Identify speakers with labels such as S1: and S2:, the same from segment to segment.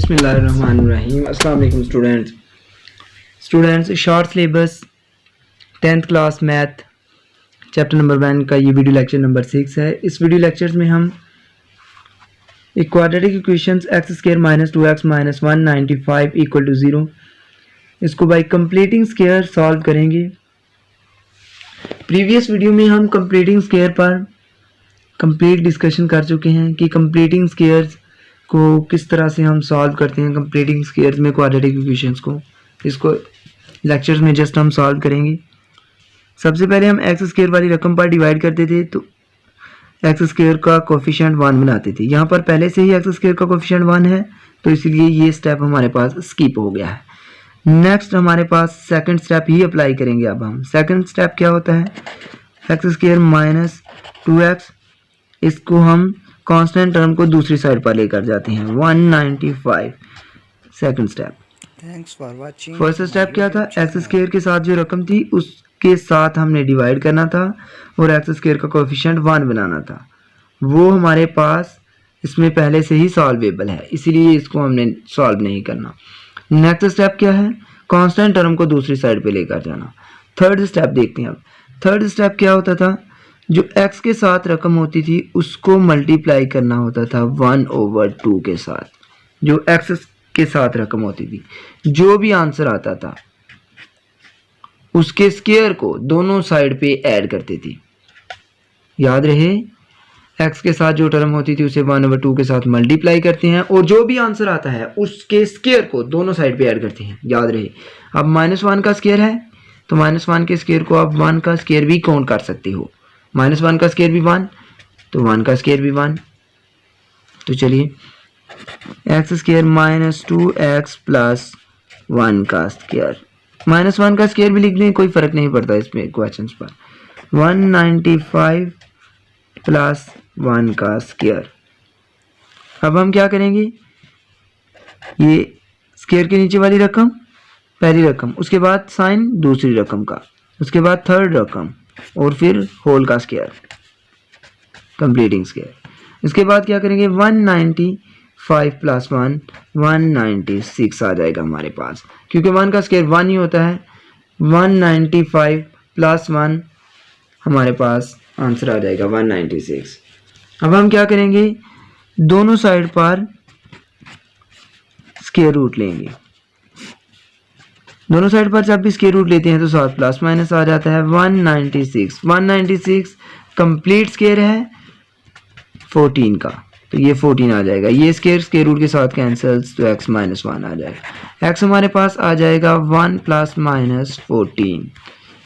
S1: बिस्मिल्लाहिर्रहमानिर्रहीम। अस्सलाम वालेकुम students short syllabus 10th class math chapter number 1 का ये वीडियो लेक्चर नंबर 6 है। इस वीडियो लेक्चर में हम quadratic equations x square minus 2x minus 195 equal to 0 इसको बाय कंप्लीटिंग स्क्वायर सॉल्व करेंगे। प्रीवियस वीडियो में हम कंप्लीटिंग स्क्वायर पर कंप्लीट डिस्कशन कर चुके हैं कि कंप्लीटिंग स्क्वायर्स को किस तरह से हम सॉल्व करते हैं। कंप्लीटिंग स्क्वायर्स में क्वाड्रेटिक इक्वेशंस को इसको लेक्चर्स में जस्ट हम सॉल्व करेंगे। सबसे पहले हम एक्स स्क्वायर वाली रकम पर डिवाइड करते थे तो एक्स स्क्वायर का कोफिशिएंट 1 बनाते थे। यहाँ पर पहले से ही एक्स स्क्वायर का कोफिशिएंट 1 है तो इसलिए ये स्टेप हमारे पास स्किप हो गया है। नेक्स्ट हमारे पास सेकंड स्टेप ही अप्लाई करेंगे। अब हम सेकंड स्टेप क्या होता है, एक्स स्क्वायर माइनस 2x, इसको हम कांस्टेंट टर्म को दूसरी साइड पर लेकर जाते हैं 195। Second step.
S2: Thanks for watching.
S1: First step क्या था, एक्स स्क्वायर के साथ जो रकम थी उसके साथ हमने डिवाइड करना था और एक्स स्क्वायर का कोएफिशिएंट 1 बनाना था। वो हमारे पास इसमें पहले से ही सॉल्वेबल है, इसीलिए इसको हमने सॉल्व नहीं करना। नेक्स्ट स्टेप क्या है, कांस्टेंट टर्म को दूसरी साइड पे लेकर जाना। थर्ड स्टेप देखते हैं। अब थर्ड स्टेप क्या होता था, जो x के साथ रकम होती थी उसको मल्टीप्लाई करना होता था 1/2 के साथ। जो x के साथ रकम होती थी, जो भी आंसर आता था उसके स्क्वायर को दोनों साइड पे ऐड करते थे। याद रहे, x के साथ जो टर्म होती थी उसे 1/2 के साथ मल्टीप्लाई करते हैं और जो भी आंसर आता है उसके स्क्वायर को दोनों साइड पे ऐड करते हैं। याद रहे, अब -1 का स्क्वायर है तो -1 के स्क्वायर को आप 1 का स्क्वायर भी काउंट कर सकते हो। -1 का स्क्वायर भी 1 तो 1 का स्क्वायर भी 1। तो चलिए x square minus 2x plus 1 का स्क्वायर, -1 का स्क्वायर भी लिख दें, कोई फर्क नहीं पड़ता इसमें क्वेश्चंस पर। 195 प्लस 1 का स्क्वायर। अब हम क्या करेंगे, ये स्क्वायर के नीचे वाली रकम पहली रकम, उसके बाद साइन दूसरी रकम का, उसके बाद थर्ड रकम और फिर होल का स्क्वायर, कंप्लीटिंग स्क्वायर। इसके बाद क्या करेंगे, 195 प्लस 1 196 आ जाएगा हमारे पास, क्योंकि 1 का स्क्वायर 1 ही होता है। 195 प्लस 1 हमारे पास आंसर आ जाएगा 196। अब हम क्या करेंगे, दोनों साइड पर स्क्वायर रूट लेंगे। दोनों साइड पर जब भी स्क्वायर रूट लेते हैं तो साथ प्लस माइनस आ जाता है 196। 196 कंप्लीट स्क्वायर है 14 का, तो ये 14 आ जाएगा। ये स्क्वायर रूट के साथ कैंसल्स तो x -1 आ जाएगा। x हमारे पास आ जाएगा 1 प्लस माइनस 14।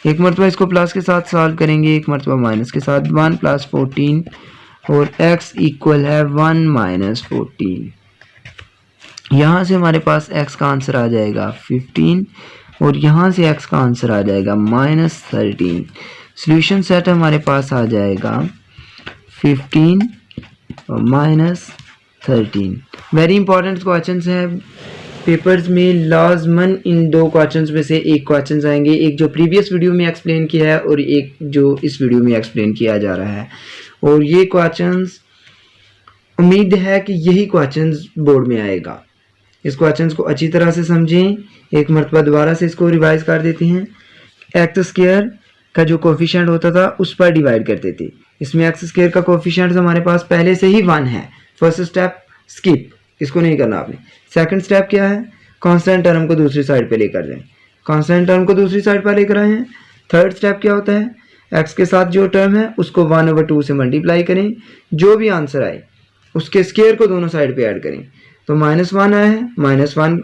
S1: एक मरतबा इसको प्लस के साथ सॉल्व करेंगे, एक मरतबा माइनस के साथ। 1 प्लस 14 और x इक्वल है 1 माइनस 14। यहाँ से हमारे पास x का आंसर आ जाएगा 15 और यहाँ से x का आंसर आ जाएगा -13। सॉल्यूशन सेट हमारे पास आ जाएगा 15 और -13। वेरी इंपॉर्टेंट क्वेश्चंस है पेपर्स में। लाजमन इन दो क्वेश्चंस में से एक क्वेश्चन आएंगे, एक जो प्रीवियस वीडियो में एक्सप्लेन किया है और एक जो इस वीडियो में एक्सप्लेन किया जा रहा है। और ये क्वेश्चंस उम्मीद है कि यही क्वेश्चंस बोर्ड में आएगा। इस क्वेश्चंस को अच्छी तरह से समझें। एक मरतबा दोबारा से इसको रिवाइज कर देते हैं। एक्स स्क्वायर का जो कोफिशिएंट होता था उस पर डिवाइड करते थे। इसमें एक्स स्क्वायर का कोफिशिएंट हमारे पास पहले से ही 1 है। फर्स्ट स्टेप स्किप, इसको नहीं करना आपने। सेकंड स्टेप क्या है, कांस्टेंट टर्म को दूसरी साइड पे लेकर जाएं। कांस्टेंट टर्म को दूसरी साइड पर लेकर आए हैं। थर्ड स्टेप क्या होता है, एक्स के साथ जो टर्म है उसको 1/2 से मल्टीप्लाई करें, जो भी आंसर आए उसके स्क्वायर को दोनों साइड पे ऐड करें। तो -1 आया है, -1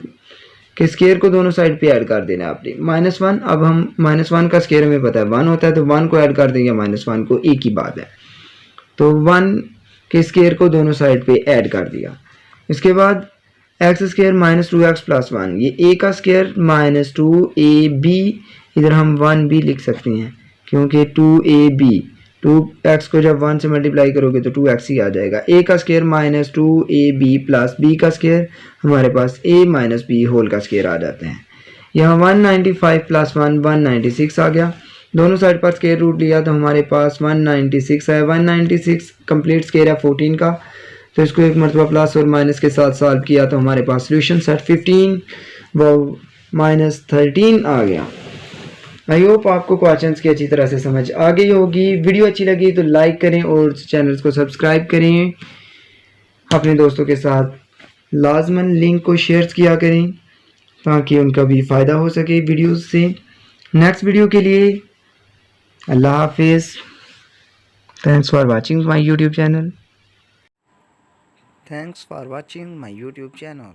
S1: के स्क्वायर को दोनों साइड पे ऐड कर देना आपने। -1, अब हम -1 का स्क्वायर हमें पता है 1 होता है तो 1 को ऐड कर देंगे, -1 को, एक ही बात है। तो 1 के स्क्वायर को दोनों साइड पे ऐड कर दिया। इसके बाद x square minus 2x plus 1, ये a का स्क्वायर -2ab, इधर हम 1b लिख सकते हैं क्योंकि 2ab, 2x को जब 1 से मल्टीप्लाई करोगे तो 2x ही आ जाएगा। a का स्क्वायर -2ab प्लस b का स्क्वायर, हमारे पास a माइनस b होल का स्क्वायर आ जाते हैं। यहाँ 195 प्लस 1 196 आ गया। दोनों साइड पर स्क्वायर रूट लिया तो हमारे पास 196 है। 196 कंप्लीट स्क्वायर है 14 का। तो इसको एक मरतबा प्लस और माइनस के साथ सॉल्व किया तो हमारे पास सोल्यूशन सेट 15 वो -13 आ गया। आई होप आपको क्वेश्चंस की अच्छी तरह से समझ आ गई होगी। वीडियो अच्छी लगी तो लाइक करें और चैनल को सब्सक्राइब करें। अपने दोस्तों के साथ लाजमन लिंक को शेयर किया करें ताकि उनका भी फ़ायदा हो सके वीडियोस से। नेक्स्ट वीडियो के लिए अल्लाह हाफिज़। Thanks for watching my YouTube channel.
S2: Thanks for watching my YouTube channel.